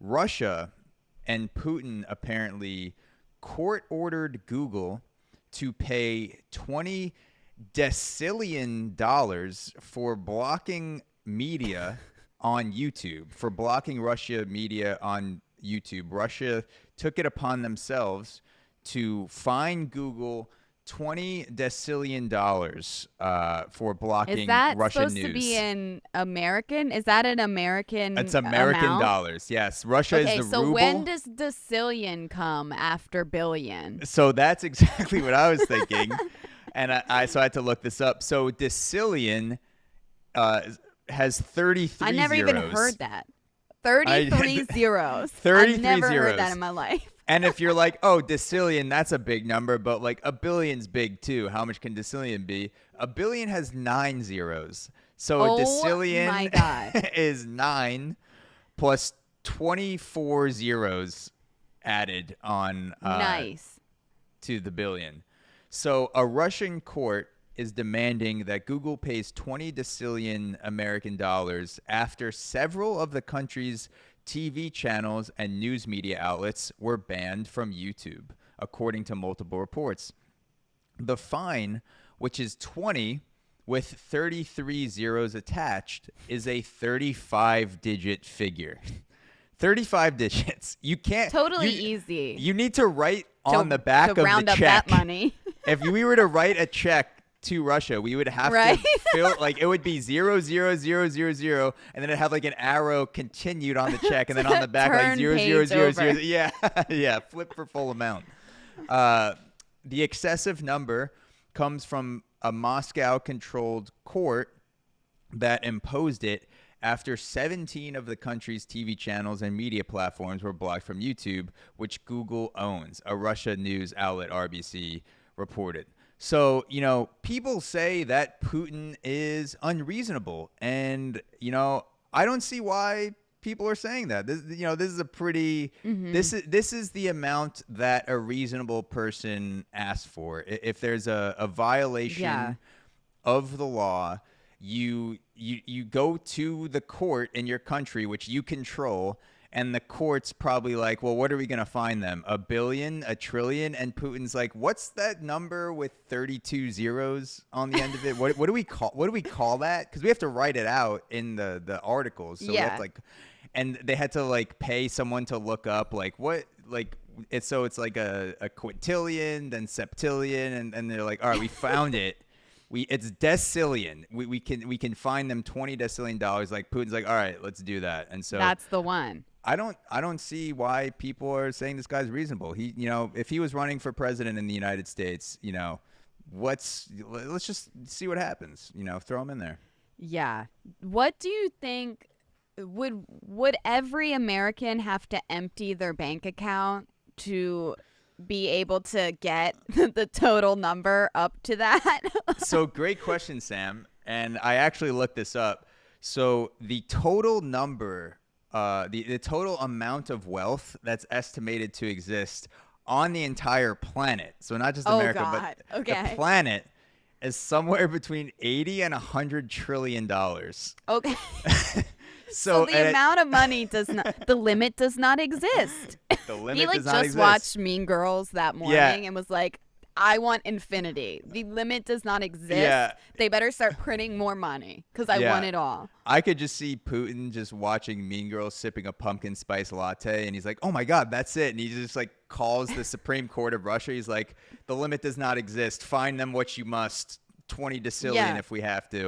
Russia and Putin apparently court-ordered Google to pay $20 for blocking media on YouTube, for blocking Russia media on YouTube. Russia took it upon themselves to fine Google $20 for blocking Is that Russian supposed news. to be in American? Is that an American It's American amount? dollars. Yes, Russia Okay, is the so ruble. when does decillion come after billion? So that's exactly what I was thinking, and so I had to look this up. So Decillion has 33 I never zeros. even heard that. 33 zeros. 33 I've never zeros. heard that in my life. And if you're like, oh, decillion, that's a big number, but like a billion's big too. How much can decillion be? A billion has 9 zeros. So a decillion my God. is 9 plus 24 zeros added on Nice. to the billion. So a Russian court is demanding that Google pays 20 decillion American dollars after several of the country's TV channels and news media outlets were banned from YouTube, according to multiple reports. The fine, which is 20 with 33 zeros attached, is a 35-digit figure. 35 digits. You can't. Totally easy. You need to write on the back to of round the up check. that money. If we were to write a check to Russia, we would have Right? to fill, like, it would be 00000, and then it'd have like an arrow continued on the check, and then on the back like Turn 00000. page over. Yeah, yeah, flip for full amount. The excessive number comes from a Moscow-controlled court that imposed it after 17 of the country's TV channels and media platforms were blocked from YouTube, which Google owns, a Russia news outlet RBC reported. So, you know, people say that Putin is unreasonable. And, you know, I don't see why people are saying that. This is a pretty, this is the amount that a reasonable person asks for. If there's a violation of the law, you go to the court in your country, which you control, and the court's probably like, well, what are we going to fine them? $1 billion, $1 trillion? And Putin's like, what's that number with 32 zeros on the end of it? What do we call that? Because we have to write it out in the articles. So we have to, like, and they had to like pay someone to look up like what, like, it's like a quintillion, then septillion, and they're like, all right, we found it. It's decillion. We can fine them $20 decillion. Like, Putin's like, all right, let's do that. And so That's the one. I don't see why people are saying this guy's reasonable. He, you know, if he was running for president in the United States, you know, let's just see what happens. You know, throw him in there. Yeah. What do you think would every American have to empty their bank account to be able to get the total number up to that? So great question, Sam. And I actually looked this up. So the total number, the total amount of wealth that's estimated to exist on the entire planet, so not just America, but the planet, is somewhere between 80 and 100 trillion dollars. Okay. So the amount of money does not, the limit does not exist. The limit he like does not just exist. watched Mean Girls that morning and was like, I want infinity. The limit does not exist. Yeah. They better start printing more money because I want it all. I could just see Putin just watching Mean Girls, sipping a pumpkin spice latte, and he's like, oh my God, that's it. And he just like calls the Supreme Court of Russia. He's like, the limit does not exist. Fine them what you must. 20 decillion if we have to.